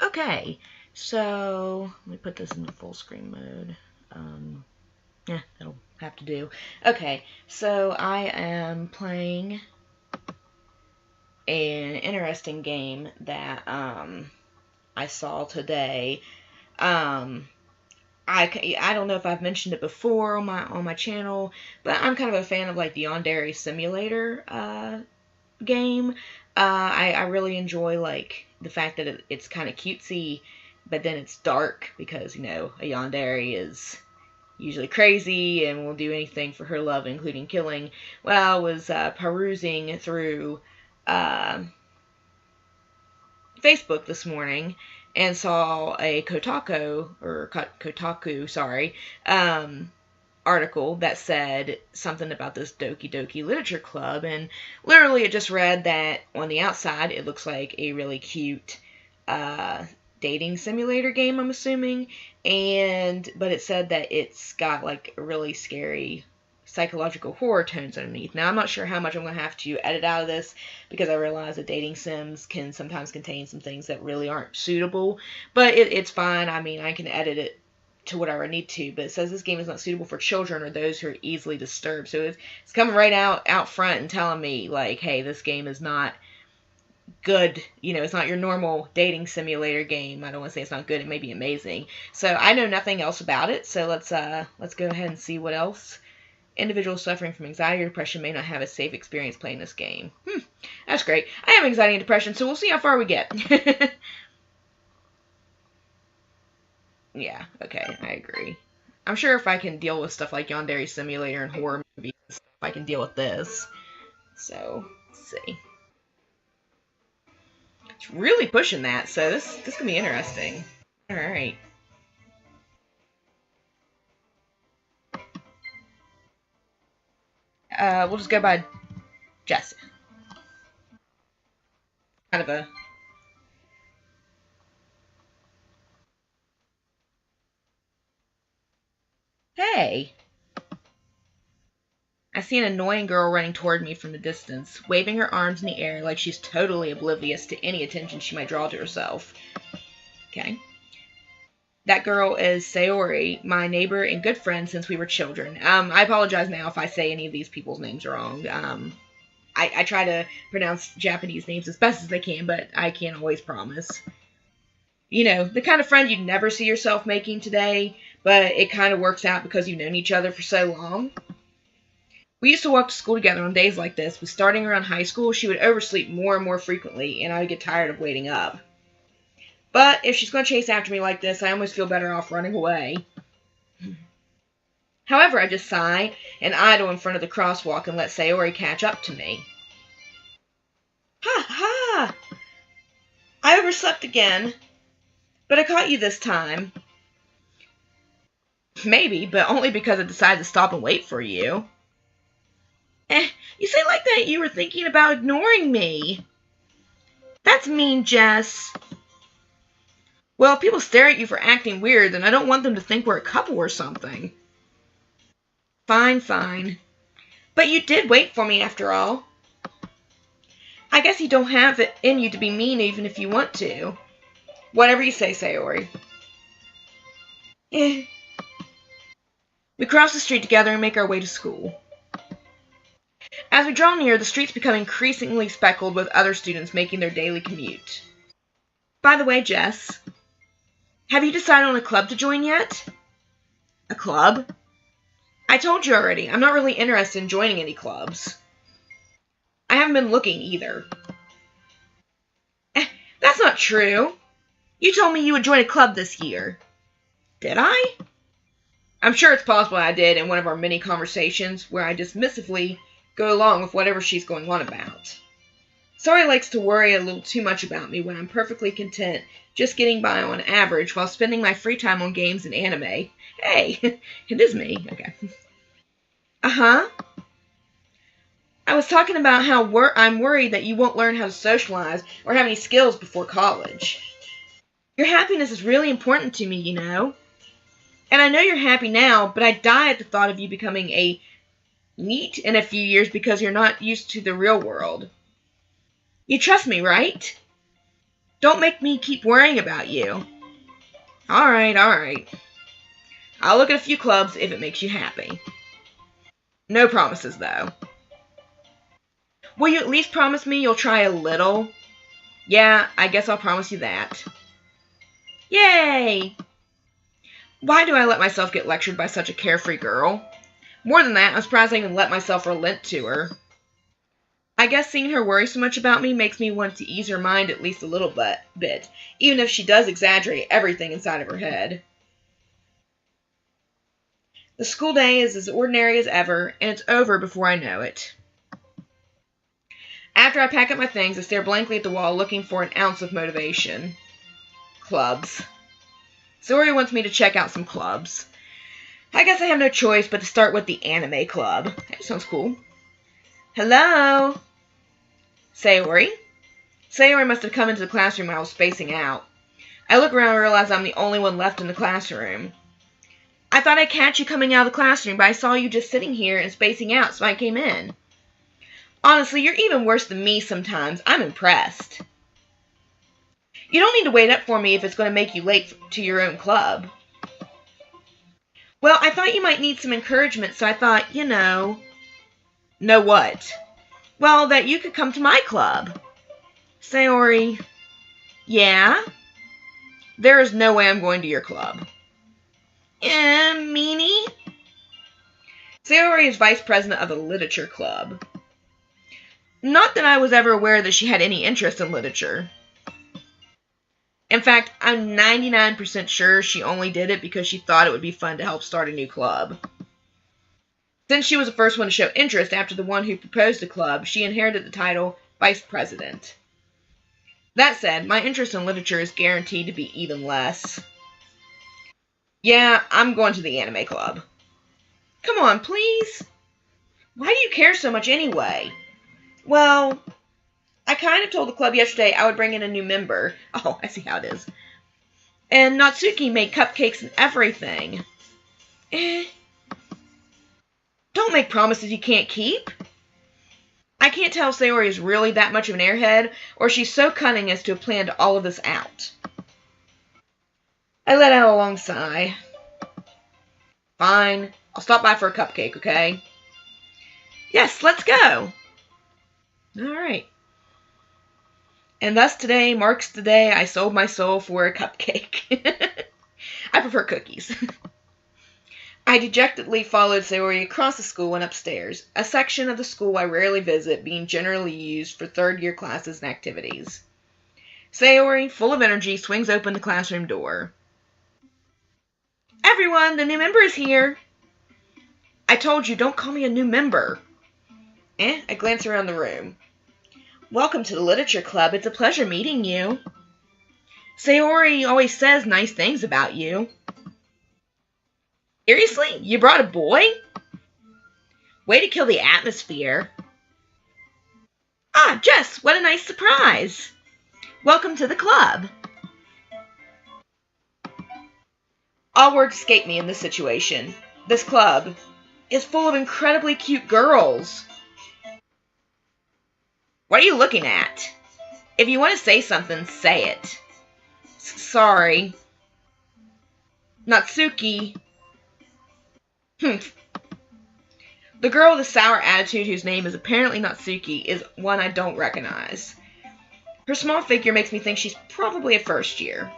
Okay, so let me put this into full screen mode. Yeah, that'll have to do. Okay, so I am playing an interesting game that I saw today. I don't know if I've mentioned it before on my channel, but I'm kind of a fan of like the Yandere Simulator game. I really enjoy like the fact that it's kind of cutesy, but then it's dark because, you know, a yandere is usually crazy and will do anything for her love, including killing. Well, I was perusing through Facebook this morning and saw a Kotaku, sorry, article that said something about this Doki Doki Literature Club, and literally it just read that on the outside it looks like a really cute dating simulator game, I'm assuming, but it said that it's got like really scary psychological horror tones underneath. Now, I'm not sure how much I'm going to have to edit out of this because I realize that dating sims can sometimes contain some things that really aren't suitable, but it's fine. I mean, I can edit it to whatever I need to, but it says this game is not suitable for children or those who are easily disturbed. So it's coming right out front and telling me, like, hey, this game is not good. You know, it's not your normal dating simulator game. I don't want to say it's not good. It may be amazing. So I know nothing else about it. So let's go ahead and see what else. Individuals suffering from anxiety or depression may not have a safe experience playing this game. That's great. I have anxiety and depression, so we'll see how far we get. Yeah, okay, I agree. I'm sure if I can deal with stuff like Yandere Simulator and horror movies and stuff, I can deal with this. So, let's see. It's really pushing that, so this can be interesting. Alright. We'll just go by Jess. Kind of a... Hey! I see an annoying girl running toward me from the distance, waving her arms in the air like she's totally oblivious to any attention she might draw to herself. Okay. That girl is Sayori, my neighbor and good friend since we were children. I apologize now if I say any of these people's names wrong. I try to pronounce Japanese names as best as I can, but I can't always promise. You know, the kind of friend you'd never see yourself making today, but it kind of works out because you've known each other for so long. We used to walk to school together on days like this, but starting around high school, she would oversleep more and more frequently, and I would get tired of waiting up. But if she's going to chase after me like this, I almost feel better off running away. However, I just sigh and idle in front of the crosswalk and let Sayori catch up to me. Ha ha! I overslept again, but I caught you this time. Maybe, but only because I decided to stop and wait for you. You say like that you were thinking about ignoring me. That's mean, Jess. Well, if people stare at you for acting weird, then I don't want them to think we're a couple or something. Fine, fine. But you did wait for me after all. I guess you don't have it in you to be mean even if you want to. Whatever you say, Sayori. We cross the street together and make our way to school. As we draw near, the streets become increasingly speckled with other students making their daily commute. By the way, Jess, have you decided on a club to join yet? A club? I told you already, I'm not really interested in joining any clubs. I haven't been looking either. That's not true. You told me you would join a club this year. Did I? I'm sure it's possible I did in one of our many conversations where I dismissively go along with whatever she's going on about. Sorry likes to worry a little too much about me when I'm perfectly content just getting by on average while spending my free time on games and anime. Hey, it is me. Okay. Uh-huh. I was talking about how I'm worried that you won't learn how to socialize or have any skills before college. Your happiness is really important to me, you know. And I know you're happy now, but I die at the thought of you becoming a NEET in a few years because you're not used to the real world. You trust me, right? Don't make me keep worrying about you. Alright, alright. I'll look at a few clubs if it makes you happy. No promises, though. Will you at least promise me you'll try a little? Yeah, I guess I'll promise you that. Yay! Why do I let myself get lectured by such a carefree girl? More than that, I'm surprised I even let myself relent to her. I guess seeing her worry so much about me makes me want to ease her mind at least a little bit, even if she does exaggerate everything inside of her head. The school day is as ordinary as ever, and it's over before I know it. After I pack up my things, I stare blankly at the wall looking for an ounce of motivation. Clubs. Sayori wants me to check out some clubs. I guess I have no choice but to start with the anime club. That sounds cool. Hello? Sayori? Sayori must have come into the classroom when I was spacing out. I look around and realize I'm the only one left in the classroom. I thought I'd catch you coming out of the classroom, but I saw you just sitting here and spacing out, so I came in. Honestly, you're even worse than me sometimes. I'm impressed. You don't need to wait up for me if it's going to make you late to your own club. Well, I thought you might need some encouragement, so I thought, you know... Know what? Well, that you could come to my club. Sayori... Yeah? There is no way I'm going to your club. Meanie? Sayori is vice president of the literature club. Not that I was ever aware that she had any interest in literature. In fact, I'm 99% sure she only did it because she thought it would be fun to help start a new club. Since she was the first one to show interest after the one who proposed the club, she inherited the title Vice President. That said, my interest in literature is guaranteed to be even less. Yeah, I'm going to the anime club. Come on, please. Why do you care so much anyway? Well, I kind of told the club yesterday I would bring in a new member. Oh, I see how it is. And Natsuki made cupcakes and everything. Don't make promises you can't keep. I can't tell if Sayori is really that much of an airhead, or she's so cunning as to have planned all of this out. I let out a long sigh. Fine, I'll stop by for a cupcake, okay? Yes, let's go! Alright. And thus today marks the day I sold my soul for a cupcake. I prefer cookies. I dejectedly followed Sayori across the school and upstairs, a section of the school I rarely visit being generally used for third-year classes and activities. Sayori, full of energy, swings open the classroom door. Everyone, the new member is here! I told you, don't call me a new member. I glance around the room. Welcome to the Literature Club. It's a pleasure meeting you. Sayori always says nice things about you. Seriously? You brought a boy? Way to kill the atmosphere. Ah, Jess, what a nice surprise. Welcome to the club. All words escape me in this situation. This club is full of incredibly cute girls. What are you looking at? If you want to say something, say it. Sorry. Natsuki. The girl with the sour attitude whose name is apparently Natsuki is one I don't recognize. Her small figure makes me think she's probably a first year.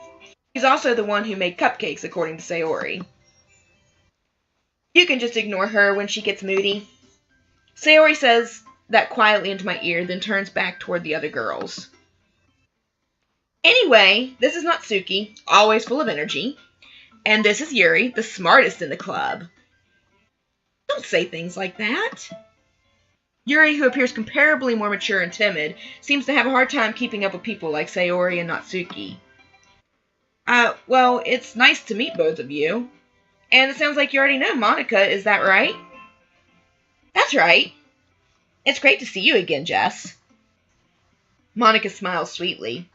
She's also the one who made cupcakes, according to Sayori. You can just ignore her when she gets moody. Sayori says that quietly into my ear, then turns back toward the other girls. Anyway, this is Natsuki, always full of energy. And this is Yuri, the smartest in the club. Don't say things like that. Yuri, who appears comparably more mature and timid, seems to have a hard time keeping up with people like Sayori and Natsuki. Well, it's nice to meet both of you. And it sounds like you already know Monica, is that right? That's right. It's great to see you again, Jess. Monica smiles sweetly.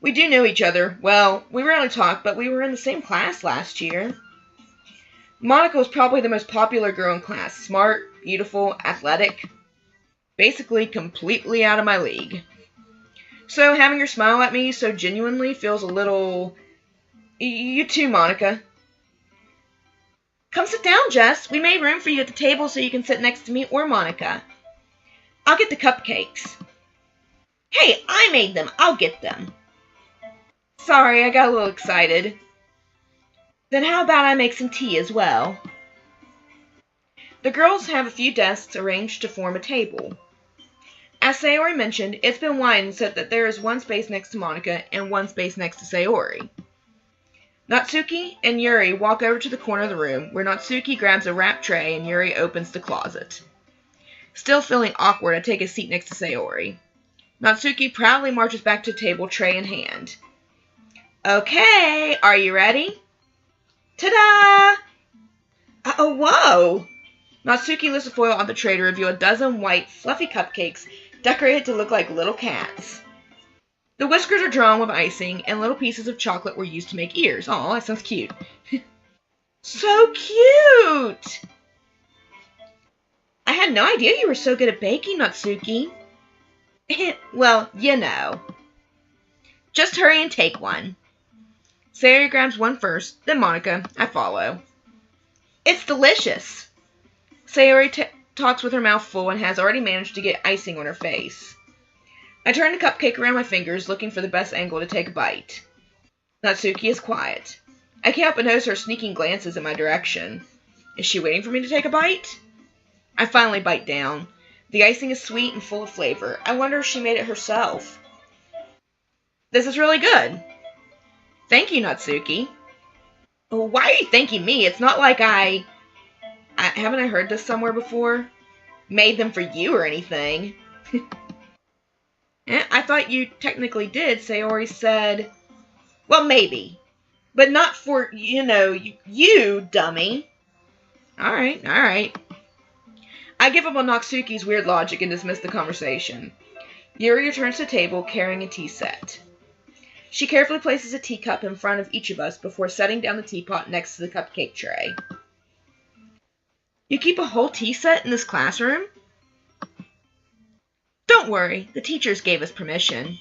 We do know each other. Well, we rarely talk, but we were in the same class last year. Monica was probably the most popular girl in class. Smart, beautiful, athletic. Basically completely out of my league. So having her smile at me so genuinely feels a little... You too, Monica. Come sit down, Jess. We made room for you at the table so you can sit next to me or Monica. I'll get the cupcakes. Hey, I made them. I'll get them. Sorry, I got a little excited. Then how about I make some tea as well? The girls have a few desks arranged to form a table. As Sayori mentioned, it's been widened so that there is one space next to Monica and one space next to Sayori. Natsuki and Yuri walk over to the corner of the room, where Natsuki grabs a wrap tray and Yuri opens the closet. Still feeling awkward, I take a seat next to Sayori. Natsuki proudly marches back to the table, tray in hand. Okay, are you ready? Ta-da! Oh, whoa! Natsuki lifts the foil on the tray to reveal a dozen white, fluffy cupcakes decorated to look like little cats. The whiskers are drawn with icing, and little pieces of chocolate were used to make ears. Aw, that sounds cute. So cute! I had no idea you were so good at baking, Natsuki. Well, you know. Just hurry and take one. Sayori grabs one first, then Monica. I follow. It's delicious. Sayori talks with her mouth full and has already managed to get icing on her face. I turn the cupcake around my fingers, looking for the best angle to take a bite. Natsuki is quiet. I can't help but notice her sneaking glances in my direction. Is she waiting for me to take a bite? I finally bite down. The icing is sweet and full of flavor. I wonder if she made it herself. This is really good. Thank you, Natsuki. Why are you thanking me? It's not like haven't I heard this somewhere before? Made them for you or anything. I thought you technically did. Sayori said, well, maybe. But not for, you dummy. Alright. I give up on Natsuki's weird logic and dismiss the conversation. Yuri returns to the table carrying a tea set. She carefully places a teacup in front of each of us before setting down the teapot next to the cupcake tray. You keep a whole tea set in this classroom? Don't worry, the teachers gave us permission.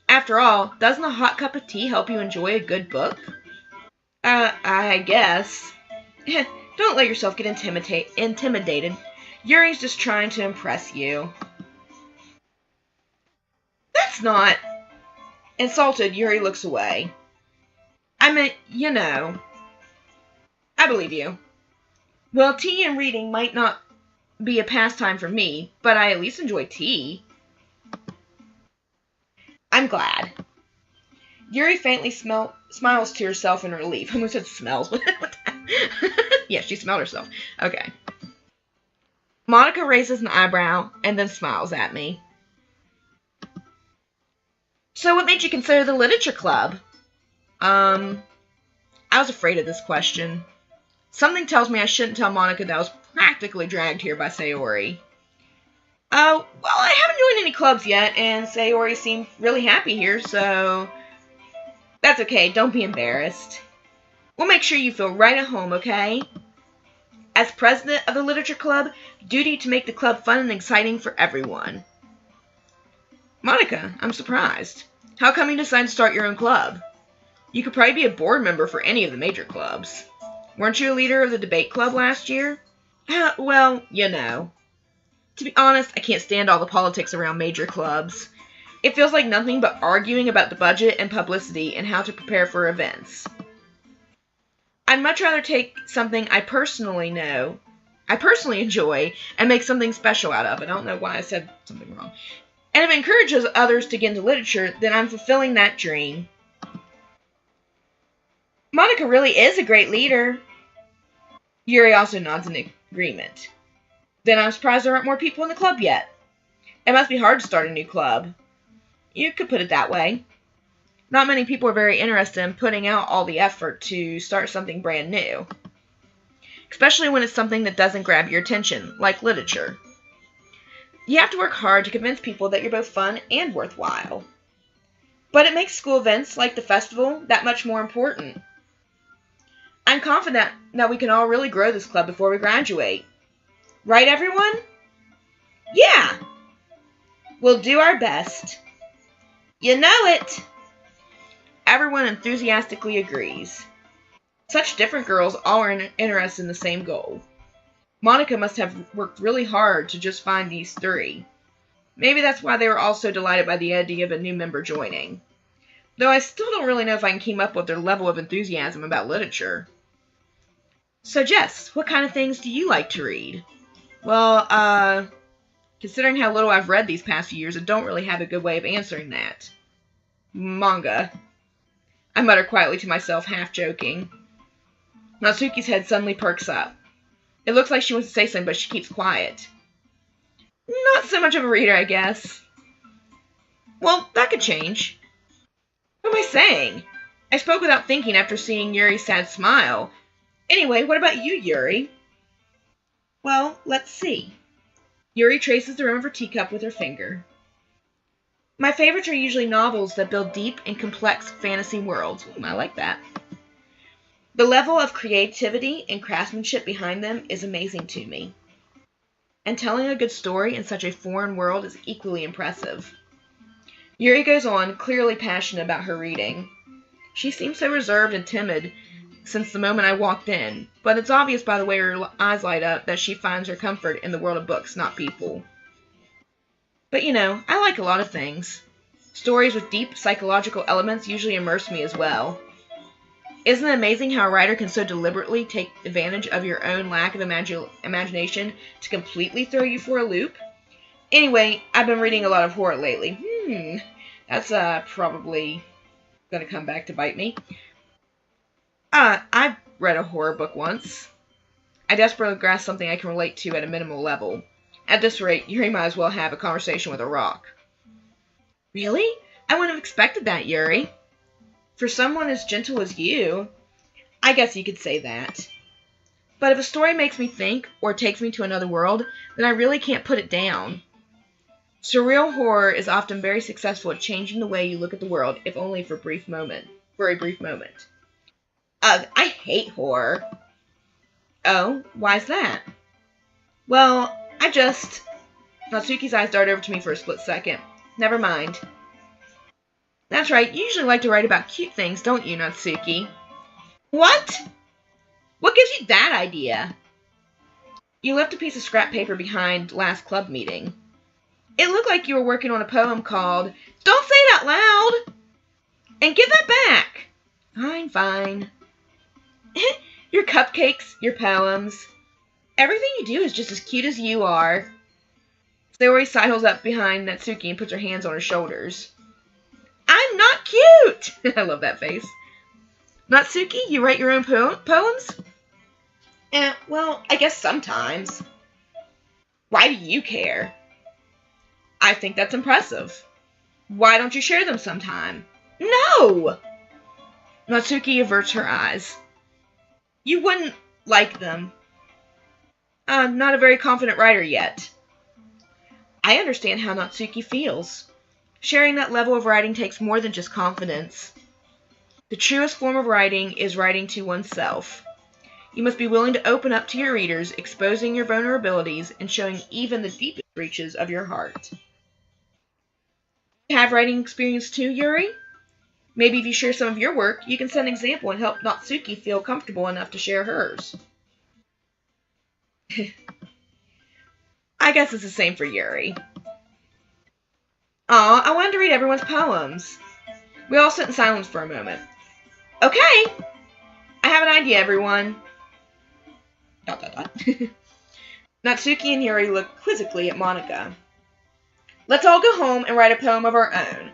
After all, doesn't a hot cup of tea help you enjoy a good book? I guess. Don't let yourself get intimidated. Yuri's just trying to impress you. That's not... Insulted, Yuri looks away. I meant, I believe you. Well, tea and reading might not be a pastime for me, but I at least enjoy tea. I'm glad. Yuri faintly smiles to herself in relief. I almost said smells. Yeah, she smelled herself. Okay. Monica raises an eyebrow and then smiles at me. So what made you consider the literature club? I was afraid of this question. Something tells me I shouldn't tell Monica that I was practically dragged here by Sayori. Well, I haven't joined any clubs yet, and Sayori seemed really happy here, so... That's okay, don't be embarrassed. We'll make sure you feel right at home, okay? As president of the literature club, duty to make the club fun and exciting for everyone. Monica, I'm surprised. How come you decided to start your own club? You could probably be a board member for any of the major clubs. Weren't you a leader of the debate club last year? Well, To be honest, I can't stand all the politics around major clubs. It feels like nothing but arguing about the budget and publicity and how to prepare for events. I'd much rather take something I personally enjoy, and make something special out of it. I don't know why I said something wrong. And if it encourages others to get into literature, then I'm fulfilling that dream. Monica really is a great leader. Yuri also nods in agreement. Then I'm surprised there aren't more people in the club yet. It must be hard to start a new club. You could put it that way. Not many people are very interested in putting out all the effort to start something brand new. Especially when it's something that doesn't grab your attention, like literature. You have to work hard to convince people that you're both fun and worthwhile. But it makes school events like the festival that much more important. I'm confident that we can all really grow this club before we graduate. Right, everyone? Yeah! We'll do our best. You know it! Everyone enthusiastically agrees. Such different girls all are interested in the same goal. Monica must have worked really hard to just find these three. Maybe that's why they were all so delighted by the idea of a new member joining. Though I still don't really know if I can keep up with their level of enthusiasm about literature. So Jess, what kind of things do you like to read? Well, considering how little I've read these past few years, I don't really have a good way of answering that. Manga. I mutter quietly to myself, half joking. Natsuki's head suddenly perks up. It looks like she wants to say something, but she keeps quiet. Not so much of a reader, I guess. Well, that could change. What am I saying? I spoke without thinking after seeing Yuri's sad smile. Anyway, what about you, Yuri? Well, let's see. Yuri traces the rim of her teacup with her finger. My favorites are usually novels that build deep and complex fantasy worlds. I like that. The level of creativity and craftsmanship behind them is amazing to me. And telling a good story in such a foreign world is equally impressive. Yuri goes on, clearly passionate about her reading. She seems so reserved and timid since the moment I walked in, but it's obvious by the way her eyes light up that she finds her comfort in the world of books, not people. But I like a lot of things. Stories with deep psychological elements usually immerse me as well. Isn't it amazing how a writer can so deliberately take advantage of your own lack of imagination to completely throw you for a loop? Anyway, I've been reading a lot of horror lately. That's probably gonna come back to bite me. I've read a horror book once. I desperately grasp something I can relate to at a minimal level. At this rate, Yuri might as well have a conversation with a rock. Really? I wouldn't have expected that, Yuri. For someone as gentle as you, I guess you could say that. But if a story makes me think or takes me to another world, then I really can't put it down. Surreal horror is often very successful at changing the way you look at the world, if only for a brief moment. I hate horror. Oh, why's that? Well, Natsuki's eyes dart over to me for a split second. Never mind. That's right, you usually like to write about cute things, don't you, Natsuki? What? What gives you that idea? You left a piece of scrap paper behind last club meeting. It looked like you were working on a poem called Don't Say It Out Loud! And give that back! Fine. Your cupcakes, your poems. Everything you do is just as cute as you are. Sayori sidles up behind Natsuki and puts her hands on her shoulders. I'm not cute! I love that face. Natsuki, you write your own poems? Well, I guess sometimes. Why do you care? I think that's impressive. Why don't you share them sometime? No! Natsuki averts her eyes. You wouldn't like them. I'm not a very confident writer yet. I understand how Natsuki feels. Sharing that level of writing takes more than just confidence. The truest form of writing is writing to oneself. You must be willing to open up to your readers, exposing your vulnerabilities and showing even the deepest reaches of your heart. Have writing experience too, Yuri? Maybe if you share some of your work, you can set an example and help Natsuki feel comfortable enough to share hers. I guess it's the same for Yuri. Aw, I wanted to read everyone's poems. We all sit in silence for a moment. Okay! I have an idea, everyone. ... Natsuki and Yuri look quizzically at Monica. Let's all go home and write a poem of our own.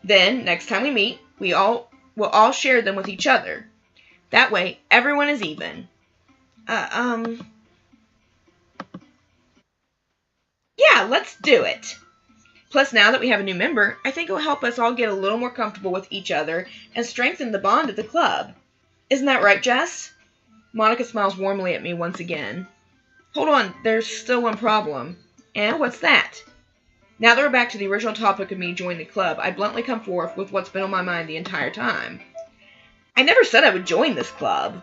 Then, next time we meet, we'll all share them with each other. That way, everyone is even. Yeah, let's do it. Plus, now that we have a new member, I think it will help us all get a little more comfortable with each other and strengthen the bond of the club. Isn't that right, Jess? Monica smiles warmly at me once again. Hold on, there's still one problem. And what's that? Now that we're back to the original topic of me joining the club, I bluntly come forth with what's been on my mind the entire time. I never said I would join this club.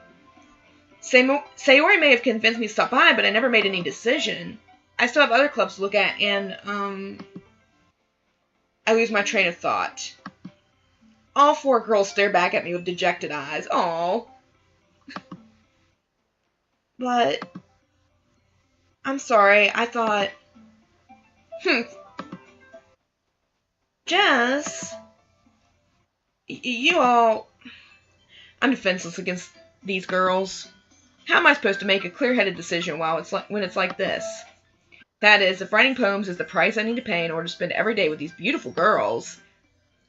Sayori may have convinced me to stop by, but I never made any decision. I still have other clubs to look at, and, I lose my train of thought. All four girls stare back at me with dejected eyes. Aww. But, I'm sorry, I thought... Jess... You all... I'm defenseless against these girls. How am I supposed to make a clear-headed decision when it's like this? That is, if writing poems is the price I need to pay in order to spend every day with these beautiful girls.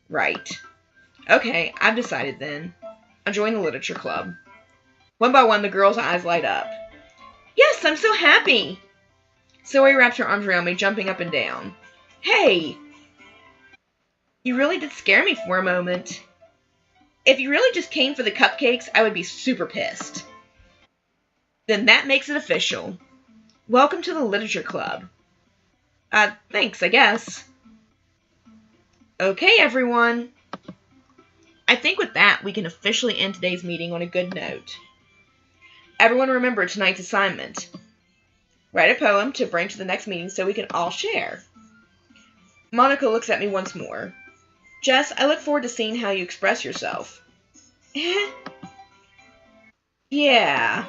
Right. Okay, I've decided then. I'll join the literature club. One by one, the girls' eyes light up. Yes, I'm so happy! Zoe wraps her arms around me, jumping up and down. Hey! You really did scare me for a moment. If you really just came for the cupcakes, I would be super pissed. Then that makes it official. Welcome to the literature club. Thanks, I guess. Okay, everyone. I think with that, we can officially end today's meeting on a good note. Everyone remember tonight's assignment. Write a poem to bring to the next meeting so we can all share. Monica looks at me once more. Jess, I look forward to seeing how you express yourself. Yeah.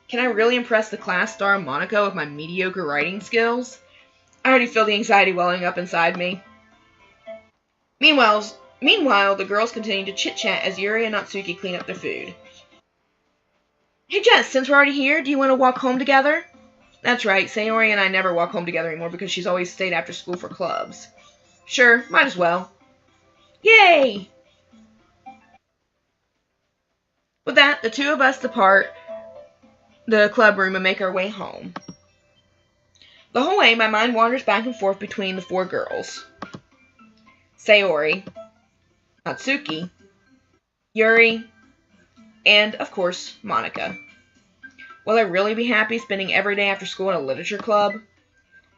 Can I really impress the class star Monica with my mediocre writing skills? I already feel the anxiety welling up inside me. Meanwhile, the girls continue to chit-chat as Yuri and Natsuki clean up their food. Hey Jess, since we're already here, do you want to walk home together? That's right, Sayori and I never walk home together anymore because she's always stayed after school for clubs. Sure, might as well. Yay! With that, the two of us depart the club room and make our way home. The whole way, my mind wanders back and forth between the four girls. Sayori, Natsuki, Yuri, and, of course, Monica. Will I really be happy spending every day after school in a literature club?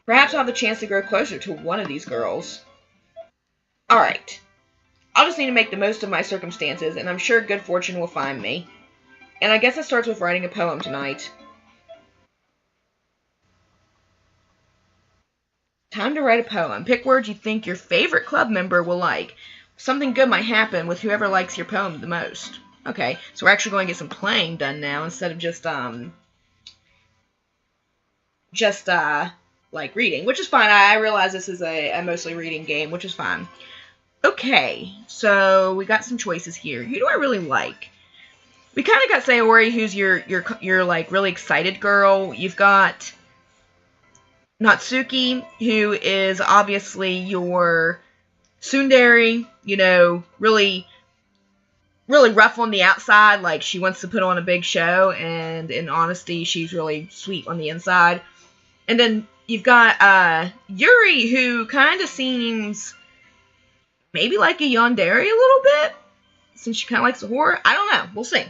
Perhaps I'll have the chance to grow closer to one of these girls. Alright. I'll just need to make the most of my circumstances, and I'm sure good fortune will find me. And I guess it starts with writing a poem tonight. Time to write a poem. Pick words you think your favorite club member will like. Something good might happen with whoever likes your poem the most. Okay, so we're actually going to get some playing done now instead of just like reading, which is fine. I realize this is a mostly reading game, which is fine. Okay, so we got some choices here. Who do I really like? We kind of got Sayori, who's your like really excited girl. You've got Natsuki, who is obviously your tsundere, you know, really rough on the outside, like she wants to put on a big show, and in honesty, she's really sweet on the inside. And then you've got Yuri, who kind of seems maybe like a yandere a little bit, since she kind of likes the horror. I don't know. We'll see.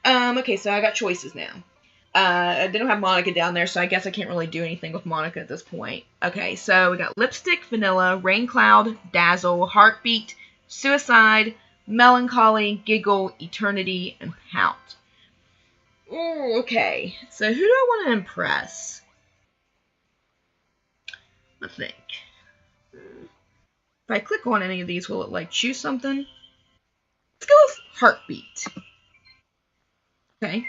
Okay, so I got choices now. I didn't have Monica down there, so I guess I can't really do anything with Monica at this point. Okay, so we got Lipstick, Vanilla, Rain Cloud, Dazzle, Heartbeat, Suicide, Melancholy, Giggle, Eternity, and Pout. Ooh, okay, so who do I want to impress? Let's think. If I click on any of these, will it, like, choose something? Let's go with Heartbeat. Okay.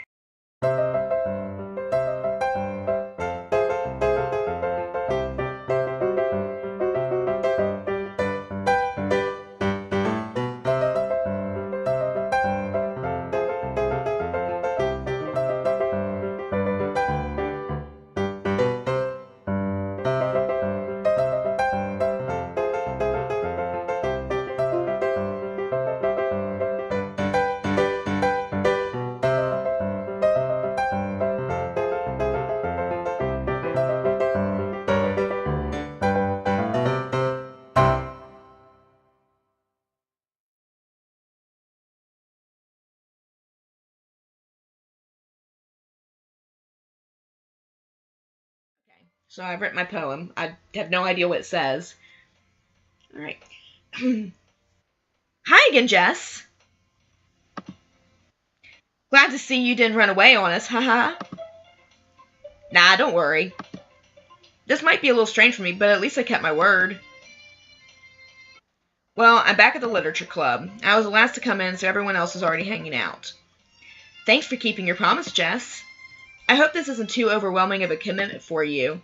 So I've written my poem. I have no idea what it says. Alright. Hi again, Jess. Glad to see you didn't run away on us, haha. Nah, don't worry. This might be a little strange for me, but at least I kept my word. Well, I'm back at the literature club. I was the last to come in, so everyone else is already hanging out. Thanks for keeping your promise, Jess. I hope this isn't too overwhelming of a commitment for you.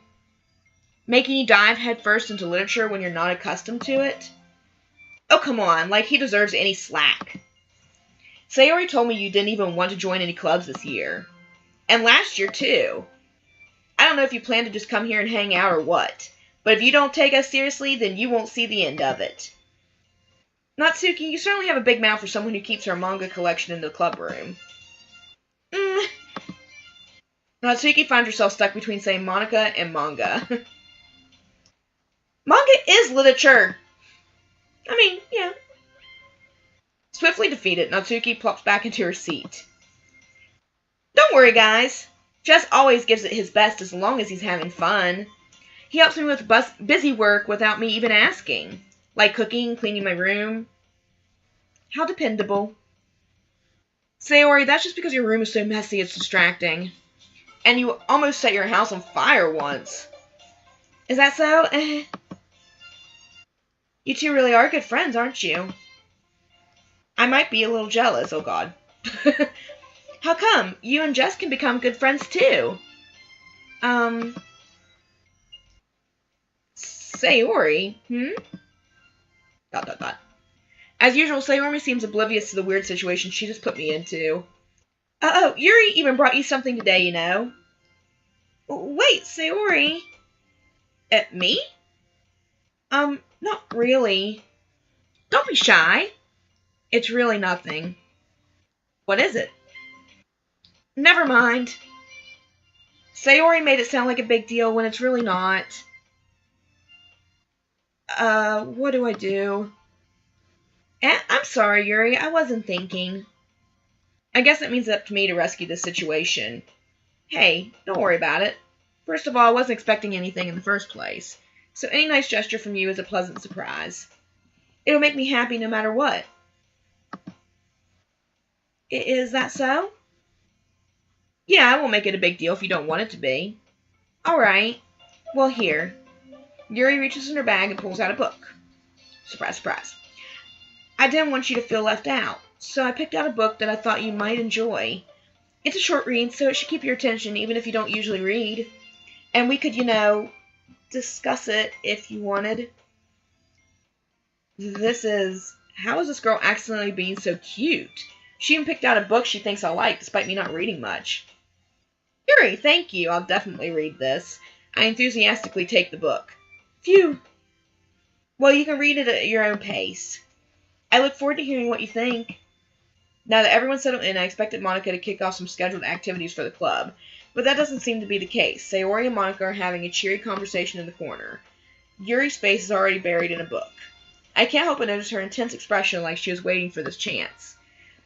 Making you dive headfirst into literature when you're not accustomed to it? Oh, come on, like he deserves any slack. Sayori told me you didn't even want to join any clubs this year. And last year, too. I don't know if you plan to just come here and hang out or what, but if you don't take us seriously, then you won't see the end of it. Natsuki, you certainly have a big mouth for someone who keeps her manga collection in the club room. Natsuki finds herself stuck between saying Monica and manga. Manga is literature! I mean, yeah. Swiftly defeated, Natsuki plops back into her seat. Don't worry, guys. Jess always gives it his best as long as he's having fun. He helps me with busy work without me even asking. Like cooking, cleaning my room. How dependable. Sayori, that's just because your room is so messy it's distracting. And you almost set your house on fire once. Is that so? You two really are good friends, aren't you? I might be a little jealous, oh god. How come? You and Jess can become good friends too. Sayori? Dot dot dot. As usual, Sayori seems oblivious to the weird situation she just put me into. Oh, Yuri even brought you something today, you know. Wait, Sayori. Me? Not really. Don't be shy. It's really nothing. What is it? Never mind. Sayori made it sound like a big deal when it's really not. What do I do? I'm sorry, Yuri. I wasn't thinking. I guess it means it's up to me to rescue this situation. Hey, don't worry about it. First of all, I wasn't expecting anything in the first place, so any nice gesture from you is a pleasant surprise. It'll make me happy no matter what. Is that so? Yeah, I won't make it a big deal if you don't want it to be. Alright. Well, here. Yuri reaches in her bag and pulls out a book. Surprise, surprise. I didn't want you to feel left out, so I picked out a book that I thought you might enjoy. It's a short read, so it should keep your attention even if you don't usually read. And we could, discuss it if you wanted. How is this girl accidentally being so cute? She even picked out a book she thinks I'll like, despite me not reading much. Yuri, thank you. I'll definitely read this. I enthusiastically take the book. Phew. Well, you can read it at your own pace. I look forward to hearing what you think. Now that everyone's settled in, I expected Monica to kick off some scheduled activities for the club, but that doesn't seem to be the case. Sayori and Monica are having a cheery conversation in the corner. Yuri's face is already buried in a book. I can't help but notice her intense expression like she was waiting for this chance.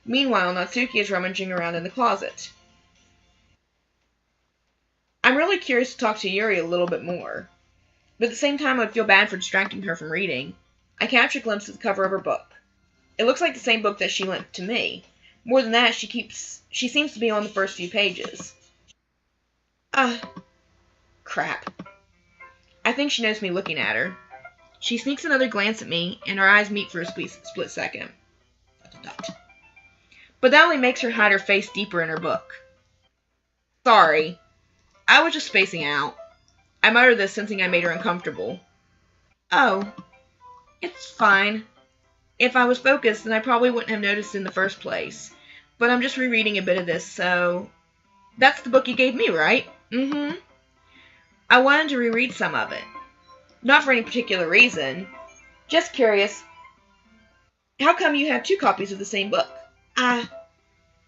Meanwhile, Natsuki is rummaging around in the closet. I'm really curious to talk to Yuri a little bit more, but at the same time I would feel bad for distracting her from reading. I catch a glimpse of the cover of her book. It looks like the same book that she lent to me. More than that, she seems to be on the first few pages. Crap. I think she knows me looking at her. She sneaks another glance at me, and our eyes meet for a split second. But that only makes her hide her face deeper in her book. Sorry. I was just spacing out. I muttered this, sensing I made her uncomfortable. Oh. It's fine. If I was focused, then I probably wouldn't have noticed in the first place. But I'm just rereading a bit of this, so... That's the book you gave me, right? Mm-hmm. I wanted to reread some of it. Not for any particular reason. Just curious. How come you have 2 copies of the same book?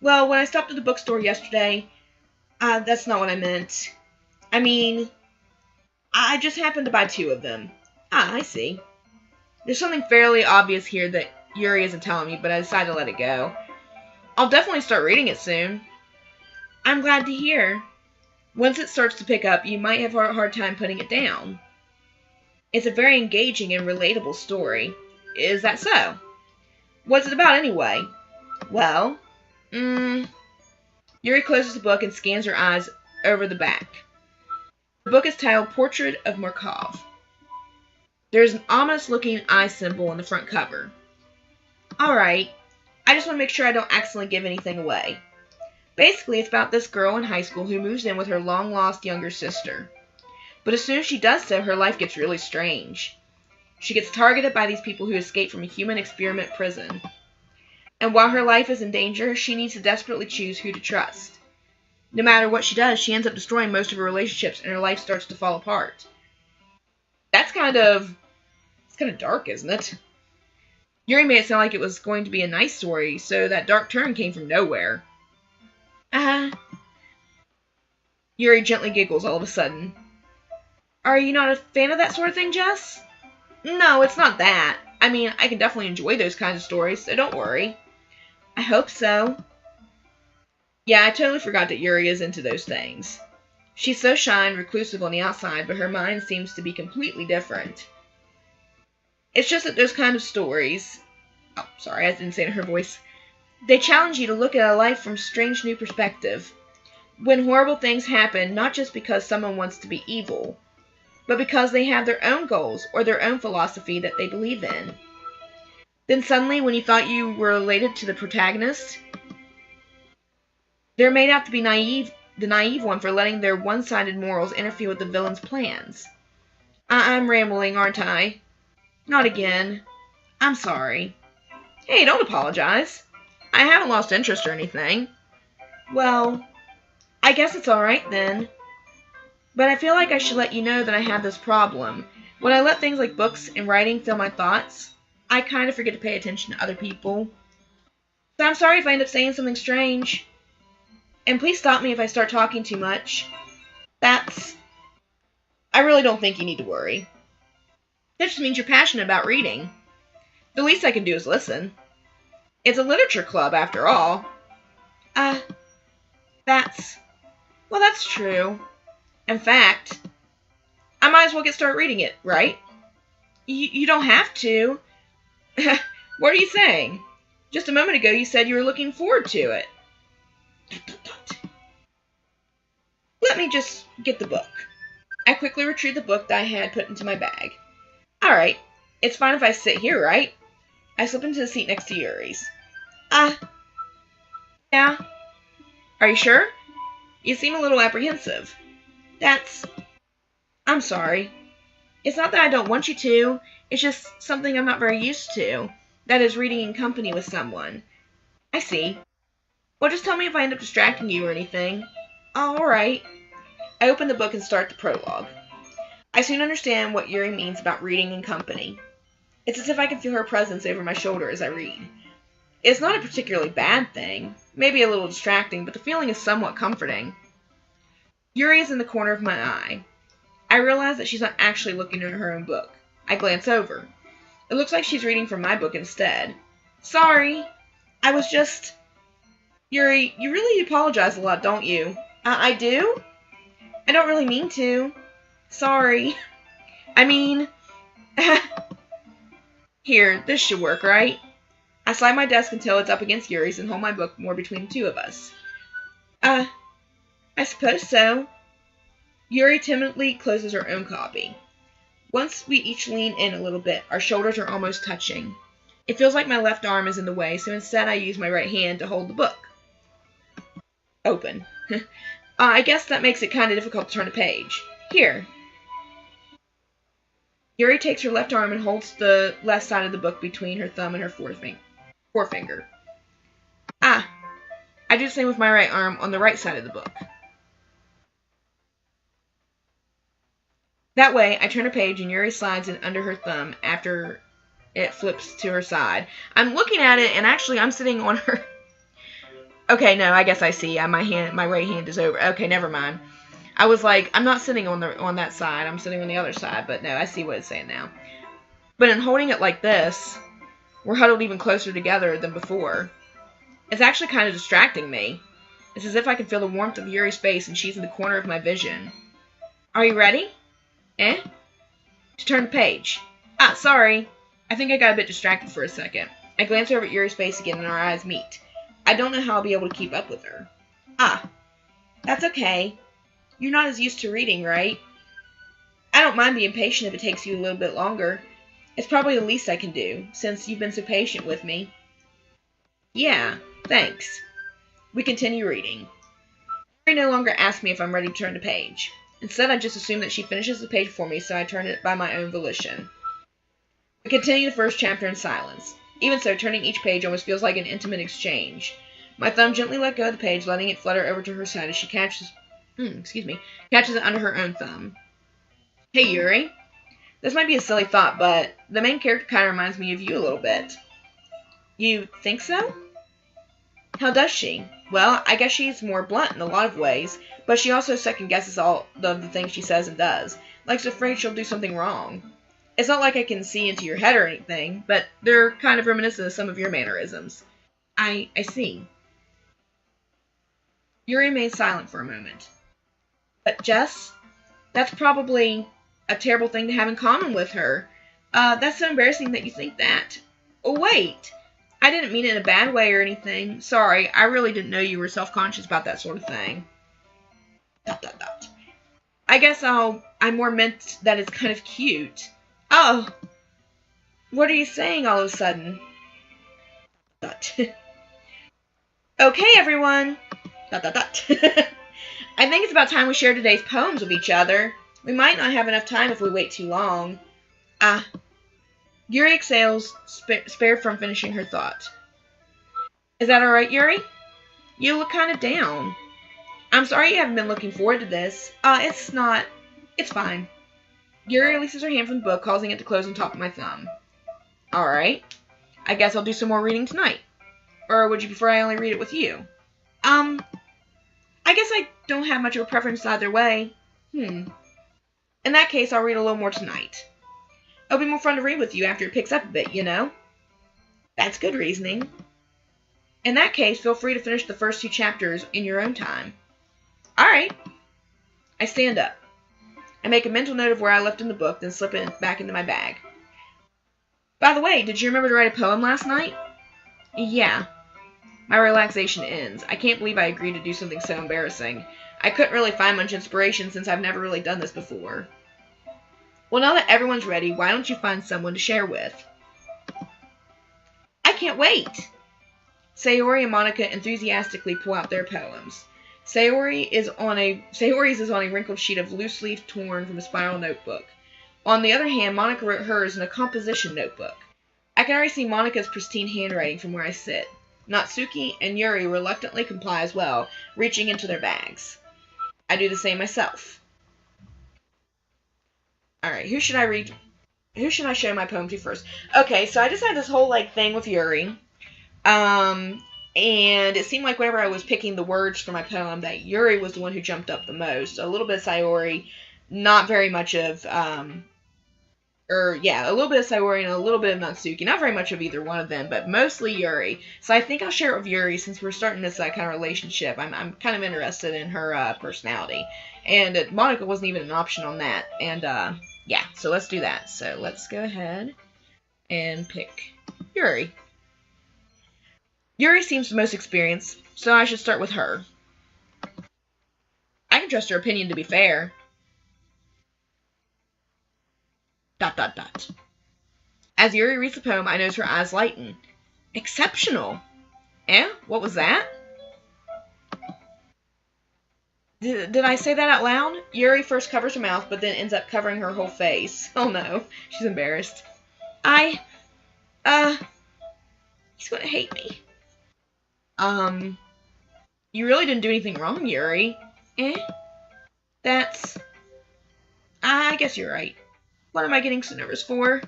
Well, when I stopped at the bookstore yesterday, that's not what I meant. I mean, I just happened to buy 2 of them. I see. There's something fairly obvious here that Yuri isn't telling me, but I decided to let it go. I'll definitely start reading it soon. I'm glad to hear. Once it starts to pick up, you might have a hard time putting it down. It's a very engaging and relatable story. Is that so? What's it about anyway? Well, Yuri closes the book and scans her eyes over the back. The book is titled Portrait of Markov. There's an ominous-looking eye symbol on the front cover. Alright, I just want to make sure I don't accidentally give anything away. Basically, it's about this girl in high school who moves in with her long-lost younger sister. But as soon as she does so, her life gets really strange. She gets targeted by these people who escaped from a human experiment prison. And while her life is in danger, she needs to desperately choose who to trust. No matter what she does, she ends up destroying most of her relationships and her life starts to fall apart. It's kind of dark, isn't it? Yuri made it sound like it was going to be a nice story, so that dark turn came from nowhere. Yuri gently giggles all of a sudden. Are you not a fan of that sort of thing, Jess? No, it's not that. I mean, I can definitely enjoy those kinds of stories, so don't worry. I hope so. Yeah, I totally forgot that Yuri is into those things. She's so shy and reclusive on the outside, but her mind seems to be completely different. It's just that those kind of stories... Oh, sorry, I didn't say it in her voice. They challenge you to look at a life from a strange new perspective. When horrible things happen, not just because someone wants to be evil, but because they have their own goals or their own philosophy that they believe in. Then suddenly, when you thought you were related to the protagonist, they're made out to be the naive one for letting their one-sided morals interfere with the villain's plans. I'm rambling, aren't I? Not again. I'm sorry. Hey, don't apologize. I haven't lost interest or anything. Well, I guess it's alright then. But I feel like I should let you know that I have this problem. When I let things like books and writing fill my thoughts, I kind of forget to pay attention to other people. So I'm sorry if I end up saying something strange. And please stop me if I start talking too much. I really don't think you need to worry. That just means you're passionate about reading. The least I can do is listen. It's a literature club, after all. Well, that's true. In fact, I might as well get started reading it, right? You don't have to. What are you saying? Just a moment ago you said you were looking forward to it. Let me just get the book. I quickly retrieved the book that I had put into my bag. Alright, it's fine if I sit here, right? I slip into the seat next to Yuri's. Yeah. Are you sure? You seem a little apprehensive. I'm sorry. It's not that I don't want you to. It's just something I'm not very used to. That is, reading in company with someone. I see. Well, just tell me if I end up distracting you or anything. Oh, alright. I open the book and start the prologue. I soon understand what Yuri means about reading in company. It's as if I can feel her presence over my shoulder as I read. It's not a particularly bad thing, maybe a little distracting, but the feeling is somewhat comforting. Yuri is in the corner of my eye. I realize that she's not actually looking at her own book. I glance over. It looks like she's reading from my book instead. Sorry. I was just... Yuri, you really apologize a lot, don't you? I do? I don't really mean to. Sorry. I mean... Here, this should work, right? I slide my desk until it's up against Yuri's and hold my book more between the two of us. I suppose so. Yuri timidly closes her own copy. Once we each lean in a little bit, our shoulders are almost touching. It feels like my left arm is in the way, so instead I use my right hand to hold the book. Open. I guess that makes it kind of difficult to turn a page. Here. Yuri takes her left arm and holds the left side of the book between her thumb and her forefinger. I do the same with my right arm on the right side of the book. That way, I turn a page and Yuri slides it under her thumb after it flips to her side. I'm looking at it and actually I'm sitting on her... Okay, no, I guess I see. My right hand is over. Okay, never mind. I was like, I'm not sitting on that side. I'm sitting on the other side, but no, I see what it's saying now. But in holding it like this, we're huddled even closer together than before. It's actually kind of distracting me. It's as if I can feel the warmth of Yuri's face and she's in the corner of my vision. Are you ready? To turn the page. Sorry. I think I got a bit distracted for a second. I glance over at Yuri's face again and our eyes meet. I don't know how I'll be able to keep up with her. That's okay. You're not as used to reading, right? I don't mind being patient if it takes you a little bit longer. It's probably the least I can do, since you've been so patient with me. Yeah, thanks. We continue reading. Mary no longer asks me if I'm ready to turn the page. Instead, I just assume that she finishes the page for me, so I turn it by my own volition. We continue the first chapter in silence. Even so, turning each page almost feels like an intimate exchange. My thumb gently let go of the page, letting it flutter over to her side as she catches it under her own thumb. Hey, Yuri. This might be a silly thought, but the main character kind of reminds me of you a little bit. You think so? How does she? Well, I guess she's more blunt in a lot of ways, but she also second-guesses all of the things she says and does, like she's afraid she'll do something wrong. It's not like I can see into your head or anything, but they're kind of reminiscent of some of your mannerisms. I see. Yuri remained silent for a moment. But Jess, that's probably a terrible thing to have in common with her. That's so embarrassing that you think that. Oh, wait. I didn't mean it in a bad way or anything. Sorry, I really didn't know you were self-conscious about that sort of thing. ... I guess I more meant that it's kind of cute. Oh. What are you saying all of a sudden? ... Okay, everyone. ... I think it's about time we share today's poems with each other. We might not have enough time if we wait too long. Yuri exhales, spared from finishing her thought. Is that alright, Yuri? You look kind of down. I'm sorry you haven't been looking forward to this. It's not. It's fine. Yuri releases her hand from the book, causing it to close on top of my thumb. Alright. I guess I'll do some more reading tonight. Or would you prefer I only read it with you? I guess I don't have much of a preference either way. In that case, I'll read a little more tonight. It'll be more fun to read with you after it picks up a bit, you know? That's good reasoning. In that case, feel free to finish the first 2 chapters in your own time. Alright. I stand up. I make a mental note of where I left in the book, then slip it back into my bag. By the way, did you remember to write a poem last night? Yeah. My relaxation ends. I can't believe I agreed to do something so embarrassing. I couldn't really find much inspiration since I've never really done this before. Well, now that everyone's ready, why don't you find someone to share with? I can't wait! Sayori and Monica enthusiastically pull out their poems. Sayori's is on a wrinkled sheet of loose leaf torn from a spiral notebook. On the other hand, Monica wrote hers in a composition notebook. I can already see Monica's pristine handwriting from where I sit. Natsuki and Yuri reluctantly comply as well, reaching into their bags. I do the same myself. Alright, who should I show my poem to first? Okay, so I just had this whole, thing with Yuri. And it seemed like whenever I was picking the words for my poem, that Yuri was the one who jumped up the most. A little bit of Sayori, not very much of, a little bit of Sayori and a little bit of Natsuki. Not very much of either one of them, but mostly Yuri. So I think I'll share it with Yuri since we're starting this kind of relationship. I'm kind of interested in her personality. And Monica wasn't even an option on that. And, so let's do that. So let's go ahead and pick Yuri. Yuri seems the most experienced, so I should start with her. I can trust her opinion to be fair. ... As Yuri reads the poem, I notice her eyes lighten. Exceptional! Eh? What was that? Did I say that out loud? Yuri first covers her mouth, but then ends up covering her whole face. Oh no, she's embarrassed. He's gonna hate me. You really didn't do anything wrong, Yuri. I guess you're right. What am I getting so nervous for?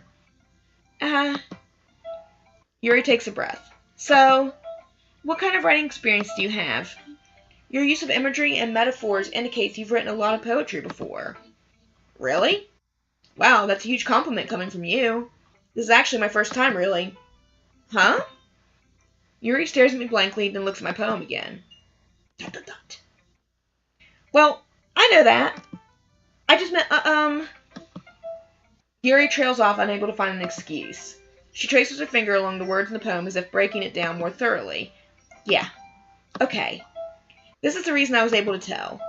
Yuri takes a breath. So, what kind of writing experience do you have? Your use of imagery and metaphors indicates you've written a lot of poetry before. Really? Wow, that's a huge compliment coming from you. This is actually my first time, really. Huh? Yuri stares at me blankly, then looks at my poem again. ... Well, I know that. I just meant, Yuri trails off, unable to find an excuse. She traces her finger along the words in the poem as if breaking it down more thoroughly. Yeah. Okay. This is the reason I was able to tell.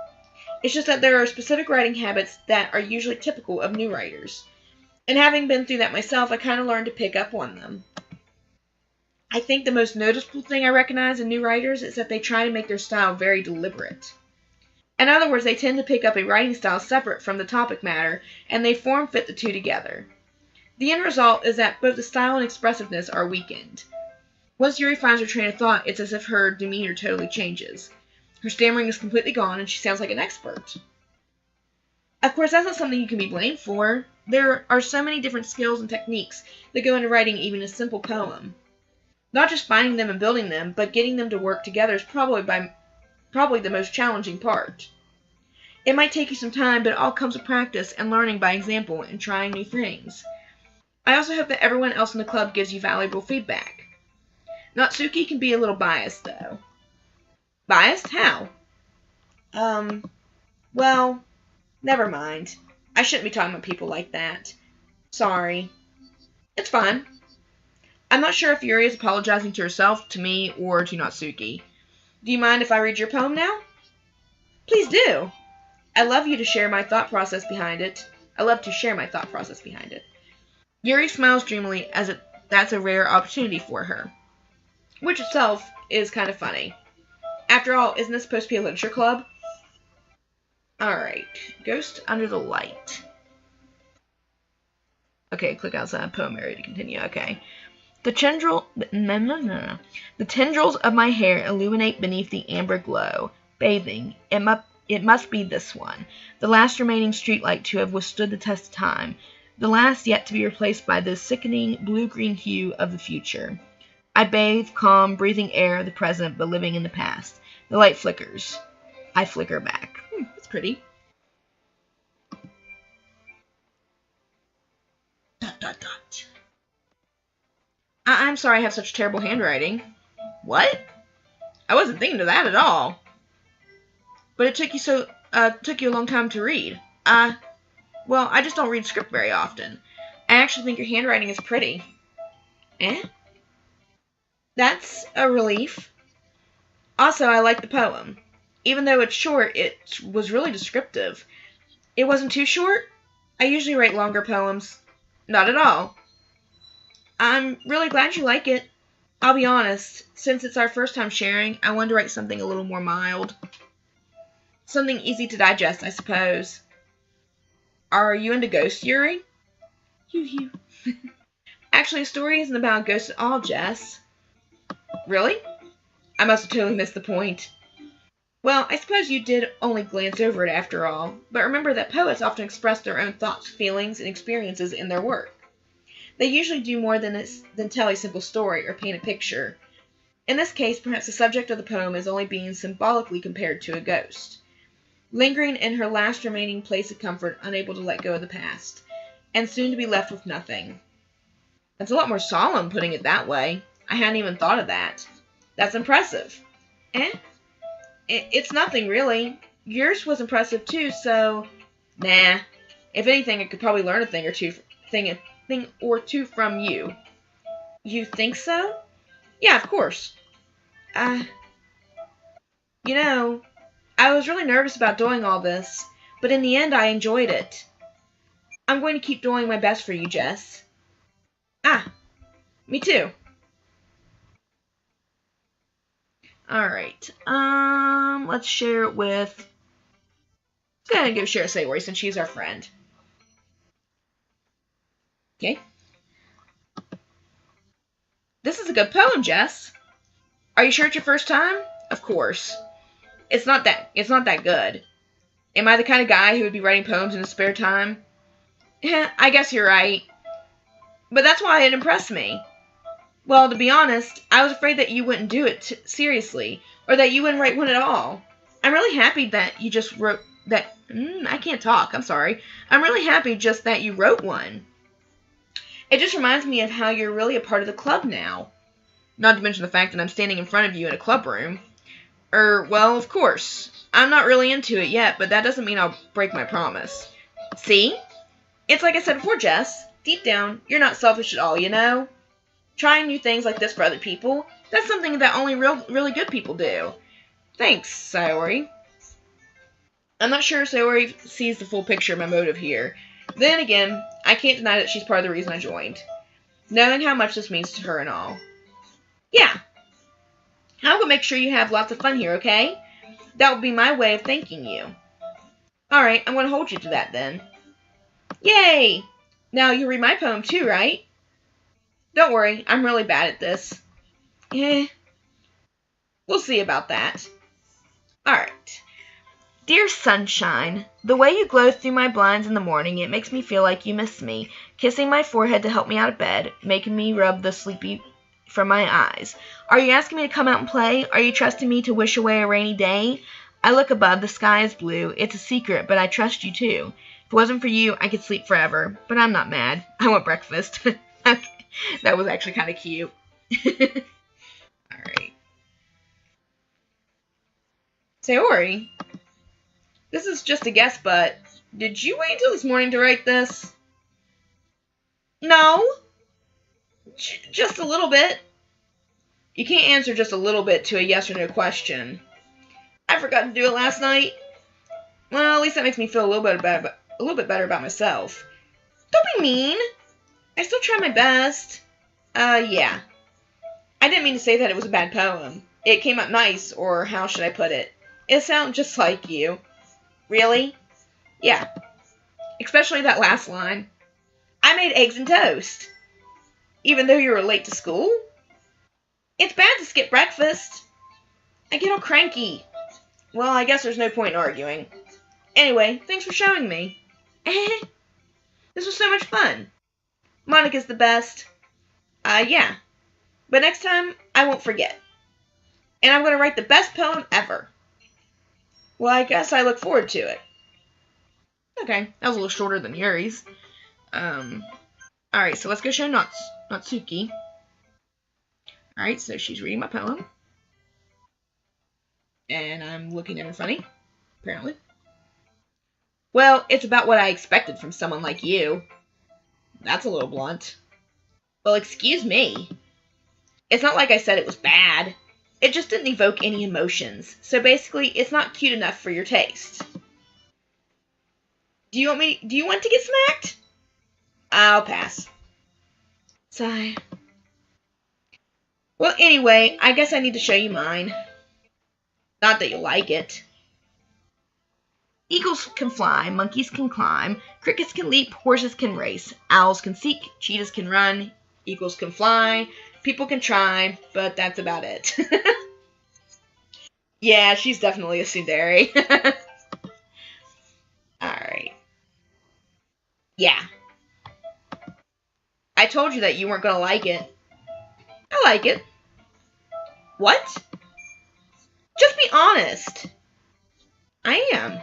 It's just that there are specific writing habits that are usually typical of new writers. And having been through that myself, I kind of learned to pick up on them. I think the most noticeable thing I recognize in new writers is that they try to make their style very deliberate. In other words, they tend to pick up a writing style separate from the topic matter, and they form fit the two together. The end result is that both the style and expressiveness are weakened. Once Yuri finds her train of thought, it's as if her demeanor totally changes. Her stammering is completely gone, and she sounds like an expert. Of course, that's not something you can be blamed for. There are so many different skills and techniques that go into writing even a simple poem. Not just finding them and building them, but getting them to work together is probably the most challenging part. It might take you some time, but it all comes with practice and learning by example and trying new things. I also hope that everyone else in the club gives you valuable feedback. Natsuki can be a little biased, though. Biased? How? Well, never mind. I shouldn't be talking about people like that. Sorry. It's fine. I'm not sure if Yuri is apologizing to herself, to me, or to Natsuki. Do you mind if I read your poem now? Please do. I love to share my thought process behind it. Yuri smiles dreamily as that's a rare opportunity for her, which itself is kind of funny. After all, isn't this supposed to be a literature club? Alright, Ghost Under the Light. Okay, click outside poem area to continue. Okay. The tendrils of my hair illuminate beneath the amber glow, bathing. It must be this one, the last remaining streetlight to have withstood the test of time, the last yet to be replaced by the sickening blue-green hue of the future. I bathe, calm, breathing air of the present, but living in the past. The light flickers. I flicker back. That's pretty. ... I'm sorry I have such terrible handwriting. What? I wasn't thinking of that at all. But it took you a long time to read. Well, I just don't read script very often. I actually think your handwriting is pretty. That's a relief. Also, I like the poem. Even though it's short, it was really descriptive. It wasn't too short? I usually write longer poems. Not at all. I'm really glad you like it. I'll be honest, since it's our first time sharing, I wanted to write something a little more mild. Something easy to digest, I suppose. Are you into ghosts, Yuri? Actually, a story isn't about ghosts at all, Jess. Really? I must have totally missed the point. Well, I suppose you did only glance over it after all, but remember that poets often express their own thoughts, feelings, and experiences in their work. They usually do more than tell a simple story or paint a picture. In this case, perhaps the subject of the poem is only being symbolically compared to a ghost, lingering in her last remaining place of comfort, unable to let go of the past, and soon to be left with nothing. That's a lot more solemn, putting it that way. I hadn't even thought of that. That's impressive. It's nothing, really. Yours was impressive, too, so... Nah. If anything, I could probably learn a thing or two from you. You think so? Yeah, of course. You know, I was really nervous about doing all this, but in the end I enjoyed it. I'm going to keep doing my best for you, Jess. Me too. Alright, let's share it with... Let's go ahead and give Share Sayori since she's our friend. Okay. This is a good poem, Jess. Are you sure it's your first time? Of course. It's not that good. Am I the kind of guy who would be writing poems in his spare time? I guess you're right. But that's why it impressed me. Well, to be honest, I was afraid that you wouldn't do it seriously, or that you wouldn't write one at all. I'm really happy that you just wrote that... I can't talk, I'm sorry. I'm really happy just that you wrote one. It just reminds me of how you're really a part of the club now. Not to mention the fact that I'm standing in front of you in a club room. Well, of course. I'm not really into it yet, but that doesn't mean I'll break my promise. See? It's like I said before, Jess. Deep down, you're not selfish at all, you know? Trying new things like this for other people, that's something that only really good people do. Thanks, Sayori. I'm not sure Sayori sees the full picture of my motive here. Then again, I can't deny that she's part of the reason I joined. Knowing how much this means to her and all. Yeah. I'll go make sure you have lots of fun here, okay? That will be my way of thanking you. Alright, I'm going to hold you to that then. Yay! Now, you read my poem too, right? Don't worry, I'm really bad at this. Eh. We'll see about that. Alright. Dear sunshine, the way you glow through my blinds in the morning, it makes me feel like you miss me, kissing my forehead to help me out of bed, making me rub the sleepy from my eyes. Are you asking me to come out and play? Are you trusting me to wish away a rainy day? I look above, the sky is blue. It's a secret, but I trust you too. If it wasn't for you, I could sleep forever, but I'm not mad. I want breakfast. That was actually kind of cute. Alright. Sayori, this is just a guess, but did you wait until this morning to write this? No. Just a little bit. You can't answer just a little bit to a yes or no question. I forgot to do it last night. Well, at least that makes me feel a little bit better about myself. Don't be mean. I still try my best. Yeah. I didn't mean to say that it was a bad poem. It came out nice, or how should I put it? It sounds just like you. Really? Yeah. Especially that last line. I made eggs and toast. Even though you were late to school? It's bad to skip breakfast. I get all cranky. Well, I guess there's no point in arguing. Anyway, thanks for showing me. This was so much fun. Monica's the best. Yeah. But next time, I won't forget. And I'm going to write the best poem ever. Well, I guess I look forward to it. Okay, that was a little shorter than Yuri's. Alright, so let's go show Natsuki. Alright, so she's reading my poem. And I'm looking at her funny, apparently. Well, it's about what I expected from someone like you. That's a little blunt. Well, excuse me. It's not like I said it was bad. It just didn't evoke any emotions. So basically, it's not cute enough for your taste. Do you want to get smacked? I'll pass. Sigh. Well, anyway, I guess I need to show you mine. Not that you'll like it. Eagles can fly, monkeys can climb, crickets can leap, horses can race, owls can seek, cheetahs can run, eagles can fly, people can try, but that's about it. Yeah, she's definitely a tsundere. Alright. Yeah. I told you that you weren't going to like it. I like it. What? Just be honest. I am.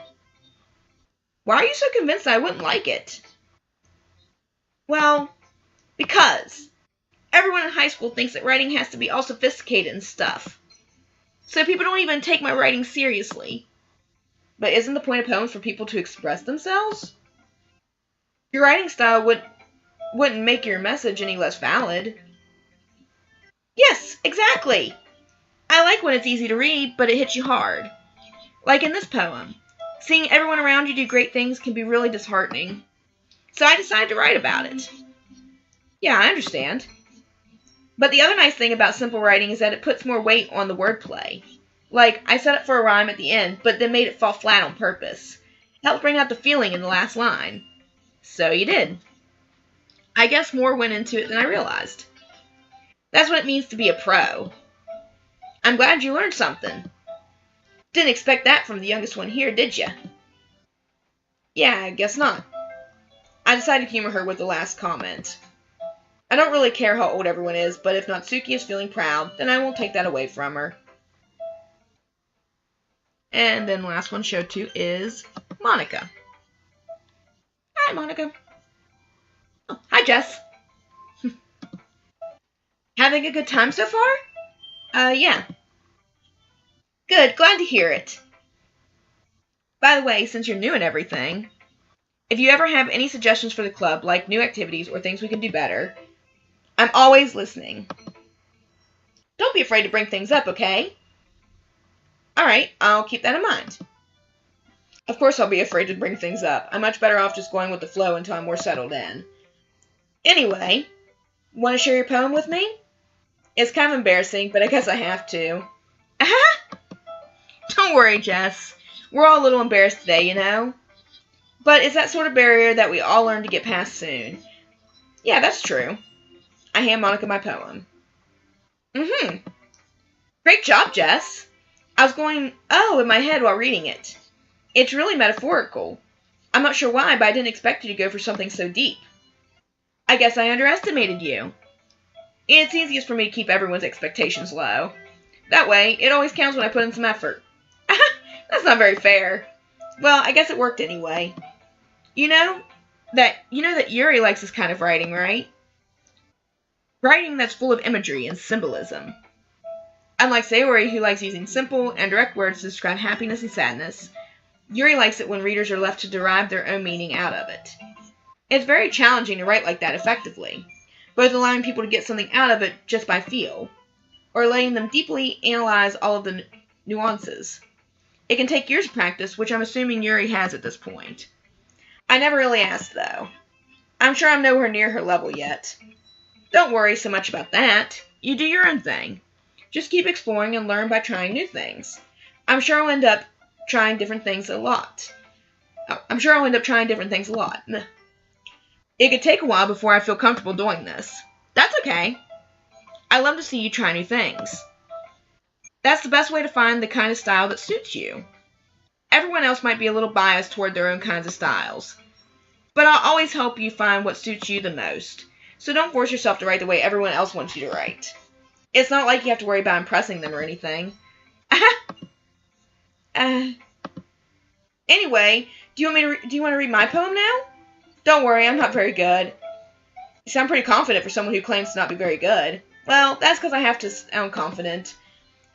Why are you so convinced that I wouldn't like it? Well, because everyone in high school thinks that writing has to be all sophisticated and stuff. So people don't even take my writing seriously. But isn't the point of poems for people to express themselves? Your writing style wouldn't make your message any less valid. Yes, exactly. I like when it's easy to read, but it hits you hard. Like in this poem. Seeing everyone around you do great things can be really disheartening. So I decided to write about it. Yeah, I understand. But the other nice thing about simple writing is that it puts more weight on the wordplay. Like, I set it for a rhyme at the end, but then made it fall flat on purpose. It helped bring out the feeling in the last line. So you did. I guess more went into it than I realized. That's what it means to be a pro. I'm glad you learned something. Didn't expect that from the youngest one here, did ya? Yeah, I guess not. I decided to humor her with the last comment. I don't really care how old everyone is, but if Natsuki is feeling proud, then I won't take that away from her. And then the last one showed to is Monica. Hi, Monica. Oh, hi, Jess. Having a good time so far? Yeah. Good, glad to hear it. By the way, since you're new and everything, if you ever have any suggestions for the club, like new activities or things we can do better, I'm always listening. Don't be afraid to bring things up, okay? Alright, I'll keep that in mind. Of course I'll be afraid to bring things up. I'm much better off just going with the flow until I'm more settled in. Anyway, want to share your poem with me? It's kind of embarrassing, but I guess I have to. Don't worry, Jess. We're all a little embarrassed today, you know? But it's that sort of barrier that we all learn to get past soon. Yeah, that's true. I hand Monica my poem. Great job, Jess. I was going, oh, in my head while reading it. It's really metaphorical. I'm not sure why, but I didn't expect you to go for something so deep. I guess I underestimated you. It's easiest for me to keep everyone's expectations low. That way, it always counts when I put in some effort. That's not very fair. Well, I guess it worked anyway. You know that Yuri likes this kind of writing, right? Writing that's full of imagery and symbolism. Unlike Sayori, who likes using simple and direct words to describe happiness and sadness, Yuri likes it when readers are left to derive their own meaning out of it. It's very challenging to write like that effectively, both allowing people to get something out of it just by feel, or letting them deeply analyze all of the nuances. It can take years of practice, which I'm assuming Yuri has at this point. I never really asked, though. I'm sure I'm nowhere near her level yet. Don't worry so much about that. You do your own thing. Just keep exploring and learn by trying new things. I'm sure I'll end up trying different things a lot. It could take a while before I feel comfortable doing this. That's okay. I love to see you try new things. That's the best way to find the kind of style that suits you. Everyone else might be a little biased toward their own kinds of styles, but I'll always help you find what suits you the most, so don't force yourself to write the way everyone else wants you to write. It's not like you have to worry about impressing them or anything. Anyway, do you want to read my poem now? Don't worry, I'm not very good. You sound pretty confident for someone who claims to not be very good. Well, that's because I have to sound confident.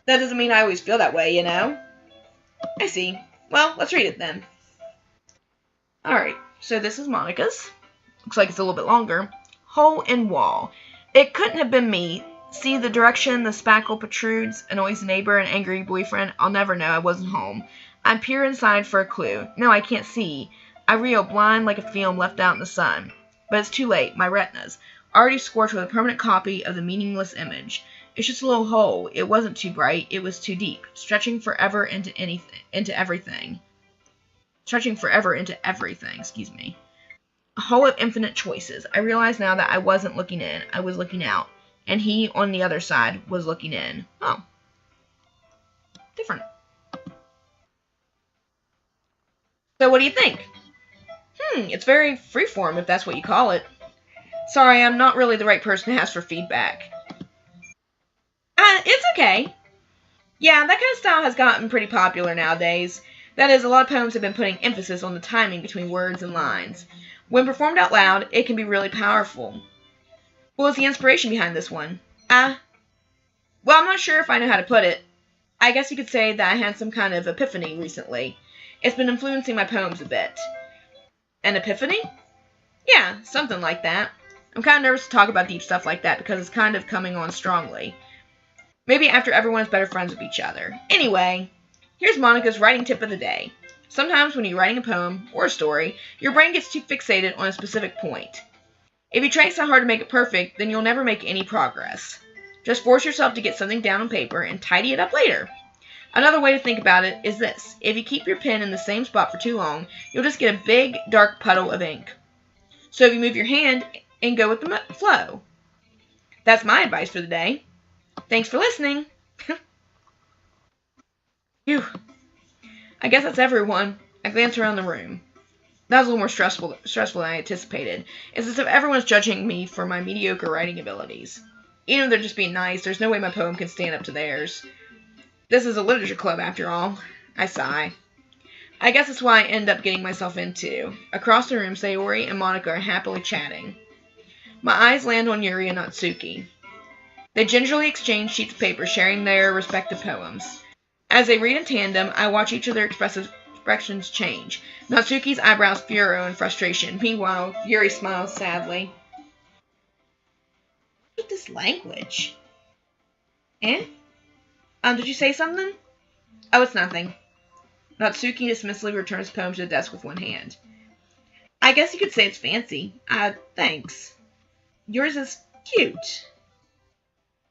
That doesn't mean I always feel that way, you know? I see. Well, let's read it then. Alright, so this is Monica's. Looks like it's a little bit longer. Hole in wall. It couldn't have been me. See the direction the spackle protrudes, annoys neighbor and angry boyfriend. I'll never know, I wasn't home. I peer inside for a clue. No, I can't see. I reel blind like a film left out in the sun. But it's too late, my retinas. Already scorched with a permanent copy of the meaningless image. It's just a little hole. It wasn't too bright, it was too deep, stretching forever into everything. Excuse me. A hole of infinite choices. I realize now that I wasn't looking in, I was looking out. And he, on the other side, was looking in. Oh. Different. So what do you think? It's very freeform, if that's what you call it. Sorry, I'm not really the right person to ask for feedback. It's okay. Yeah, that kind of style has gotten pretty popular nowadays. That is, a lot of poems have been putting emphasis on the timing between words and lines. When performed out loud, it can be really powerful. What was the inspiration behind this one? Well, I'm not sure if I know how to put it. I guess you could say that I had some kind of epiphany recently. It's been influencing my poems a bit. An epiphany? Yeah, something like that. I'm kind of nervous to talk about deep stuff like that because it's kind of coming on strongly. Maybe after everyone is better friends with each other. Anyway, here's Monica's writing tip of the day. Sometimes when you're writing a poem or a story, your brain gets too fixated on a specific point. If you try so hard to make it perfect, then you'll never make any progress. Just force yourself to get something down on paper and tidy it up later. Another way to think about it is this. If you keep your pen in the same spot for too long, you'll just get a big, dark puddle of ink. So if you move your hand and go with the flow. That's my advice for the day. Thanks for listening. Phew. I guess that's everyone. I glance around the room. That was a little more stressful than I anticipated. It's as if everyone's judging me for my mediocre writing abilities. Even if they're just being nice, there's no way my poem can stand up to theirs. This is a literature club, after all. I sigh. I guess that's why I end up getting myself into. Across the room, Sayori and Monica are happily chatting. My eyes land on Yuri and Natsuki. They gingerly exchange sheets of paper, sharing their respective poems. As they read in tandem, I watch each of their expressions change. Natsuki's eyebrows furrow in frustration. Meanwhile, Yuri smiles sadly. What's with this language? Eh? Did you say something? Oh, it's nothing. Natsuki dismissively returns the poem to the desk with one hand. I guess you could say it's fancy. Thanks. Yours is cute.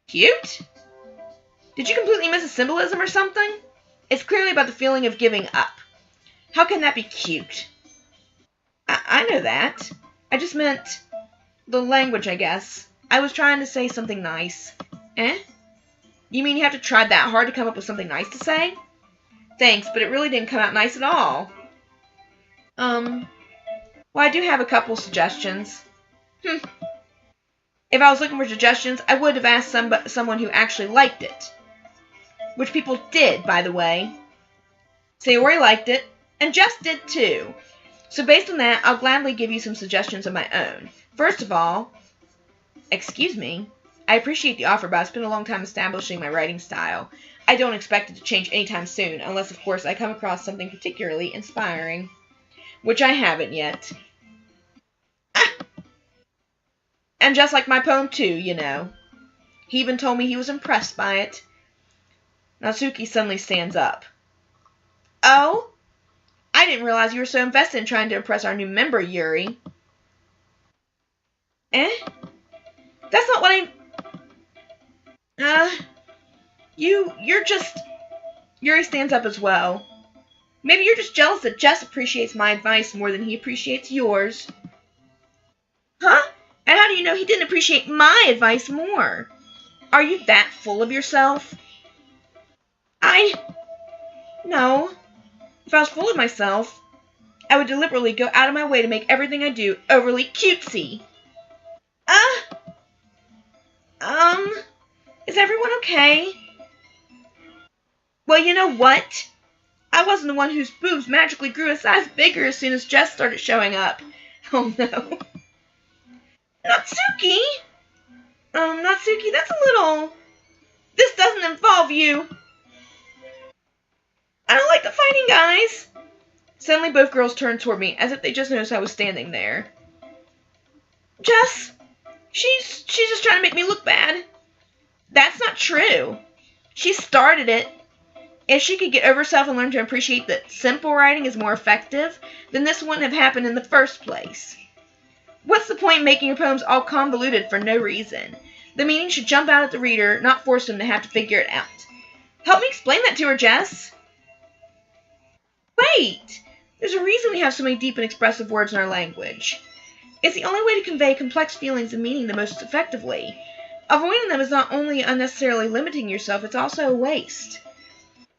Cute? Did you completely miss a symbolism or something? It's clearly about the feeling of giving up. How can that be cute? I know that. I just meant the language, I guess. I was trying to say something nice. Eh? You mean you have to try that hard to come up with something nice to say? Thanks, but it really didn't come out nice at all. Well, I do have a couple suggestions. If I was looking for suggestions, I would have asked someone who actually liked it. Which people did, by the way. Sayori liked it, and Jess did too. So based on that, I'll gladly give you some suggestions of my own. First of all, excuse me, I appreciate the offer, but I've spent a long time establishing my writing style. I don't expect it to change anytime soon, unless, of course, I come across something particularly inspiring. Which I haven't yet. And just like my poem, too, you know. He even told me he was impressed by it. Natsuki suddenly stands up. Oh? I didn't realize you were so invested in trying to impress our new member, Yuri. Eh? That's not what you're just... Yuri stands up as well. Maybe you're just jealous that Jess appreciates my advice more than he appreciates yours. Huh? And how do you know he didn't appreciate my advice more? Are you that full of yourself? No. If I was full of myself, I would deliberately go out of my way to make everything I do overly cutesy. Is everyone okay? Well, you know what? I wasn't the one whose boobs magically grew a size bigger as soon as Jess started showing up. Oh, no. Natsuki? Natsuki, that's a little... This doesn't involve you. I don't like the fighting, guys. Suddenly, both girls turned toward me, as if they just noticed I was standing there. Jess, she's just trying to make me look bad. That's not true. She started it. If she could get over herself and learn to appreciate that simple writing is more effective, then this wouldn't have happened in the first place. What's the point in making your poems all convoluted for no reason? The meaning should jump out at the reader, not force them to have to figure it out. Help me explain that to her, Jess. Wait! There's a reason we have so many deep and expressive words in our language. It's the only way to convey complex feelings and meaning the most effectively. Avoiding them is not only unnecessarily limiting yourself, it's also a waste.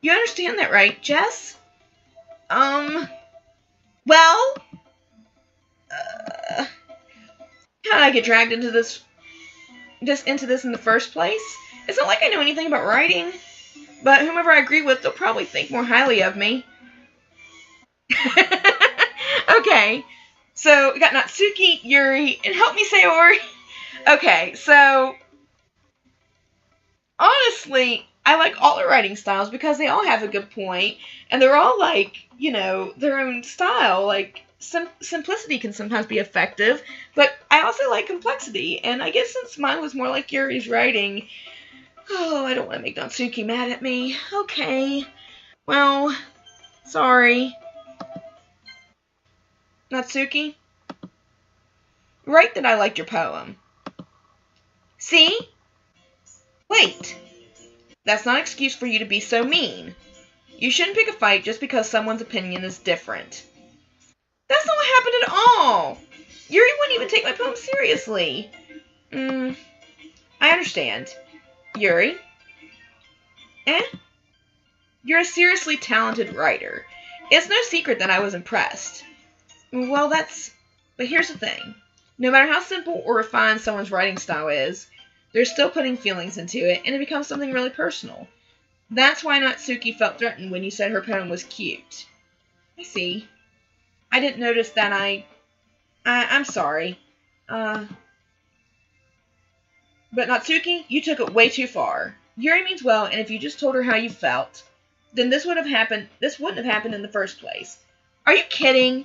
You understand that, right, Jess? Well... How did I get dragged into this in the first place? It's not like I know anything about writing. But whomever I agree with, they'll probably think more highly of me. Okay, so we got Natsuki, Yuri, and help me, Sayori. Okay, so honestly, I like all the writing styles because they all have a good point, and they're all like, you know, their own style. Like, simplicity can sometimes be effective, but I also like complexity, and I guess since mine was more like Yuri's writing, I don't want to make Natsuki mad at me. Okay, well, sorry. Natsuki? Right that I liked your poem. See? Wait. That's not an excuse for you to be so mean. You shouldn't pick a fight just because someone's opinion is different. That's not what happened at all. Yuri wouldn't even take my poem seriously. I understand. Yuri? You're a seriously talented writer. It's no secret that I was impressed. Well, but here's the thing. No matter how simple or refined someone's writing style is, they're still putting feelings into it, and it becomes something really personal. That's why Natsuki felt threatened when you said her poem was cute. I see. I didn't notice that I'm sorry. But Natsuki, you took it way too far. Yuri means well, and if you just told her how you felt, then this wouldn't have happened in the first place. Are you kidding?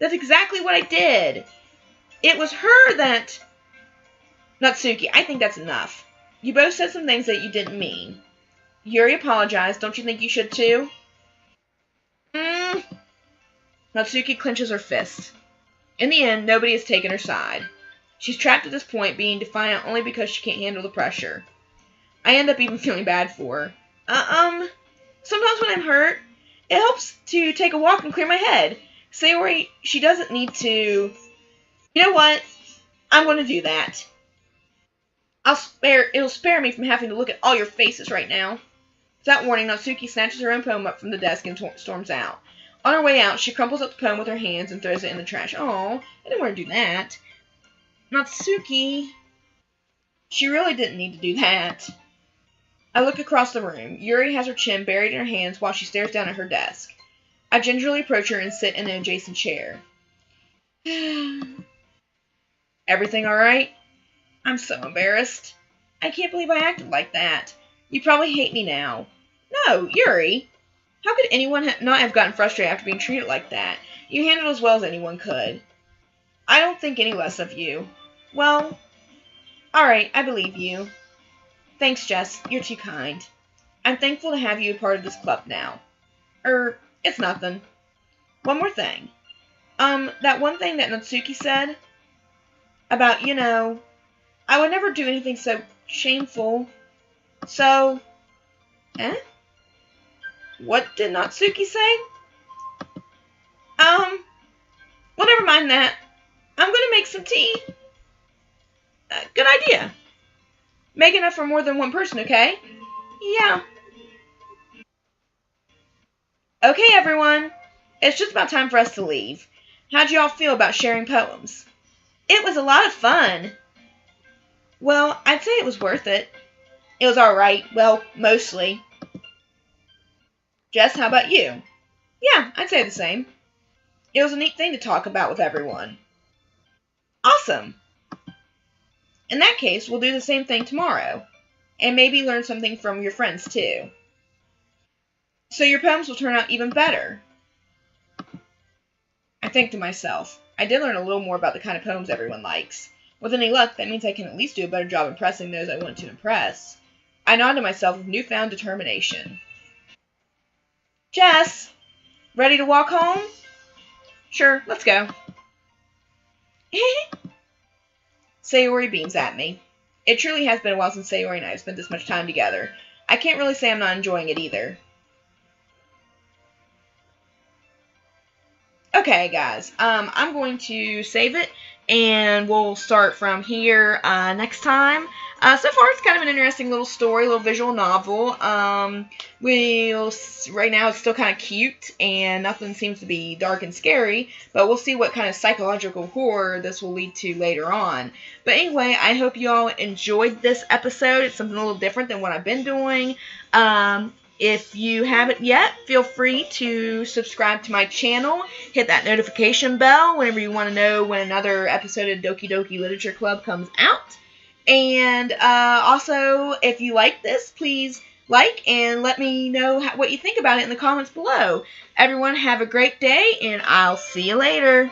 That's exactly what I did. It was her that... Natsuki, I think that's enough. You both said some things that you didn't mean. Yuri apologized. Don't you think you should too? Natsuki clenches her fist. In the end, nobody has taken her side. She's trapped at this point, being defiant only because she can't handle the pressure. I end up even feeling bad for her. Sometimes when I'm hurt, it helps to take a walk and clear my head. Sayori, she doesn't need to... You know what? I'm going to do that. It'll spare me from having to look at all your faces right now. Without warning, Natsuki snatches her own poem up from the desk and storms out. On her way out, she crumples up the poem with her hands and throws it in the trash. Oh, I didn't want to do that. Natsuki... She really didn't need to do that. I look across the room. Yuri has her chin buried in her hands while she stares down at her desk. I gingerly approach her and sit in an adjacent chair. Everything alright? I'm so embarrassed. I can't believe I acted like that. You probably hate me now. No, Yuri. How could anyone not have gotten frustrated after being treated like that? You handled it as well as anyone could. I don't think any less of you. Well, alright, I believe you. Thanks, Jess. You're too kind. I'm thankful to have you a part of this club now. It's nothing. One more thing. That one thing that Natsuki said about, I would never do anything so shameful. So, what did Natsuki say? Well, never mind that. I'm gonna make some tea. Good idea. Make enough for more than one person, okay? Yeah. Okay, everyone. It's just about time for us to leave. How'd you all feel about sharing poems? It was a lot of fun. Well, I'd say it was worth it. It was alright. Well, mostly. Jess, how about you? Yeah, I'd say the same. It was a neat thing to talk about with everyone. Awesome. In that case, we'll do the same thing tomorrow. And maybe learn something from your friends, too. So your poems will turn out even better. I think to myself, I did learn a little more about the kind of poems everyone likes. With any luck, that means I can at least do a better job impressing those I want to impress. I nod to myself with newfound determination. Jess, ready to walk home? Sure, let's go. Sayori beams at me. It truly has been a while since Sayori and I have spent this much time together. I can't really say I'm not enjoying it either. Okay, guys, I'm going to save it, and we'll start from here next time. So far, it's kind of an interesting little story, little visual novel. Right now, it's still kind of cute, and nothing seems to be dark and scary, but we'll see what kind of psychological horror this will lead to later on. But anyway, I hope you all enjoyed this episode. It's something a little different than what I've been doing. If you haven't yet, feel free to subscribe to my channel. Hit that notification bell whenever you want to know when another episode of Doki Doki Literature Club comes out. And also, if you like this, please like and let me know what you think about it in the comments below. Everyone have a great day, and I'll see you later.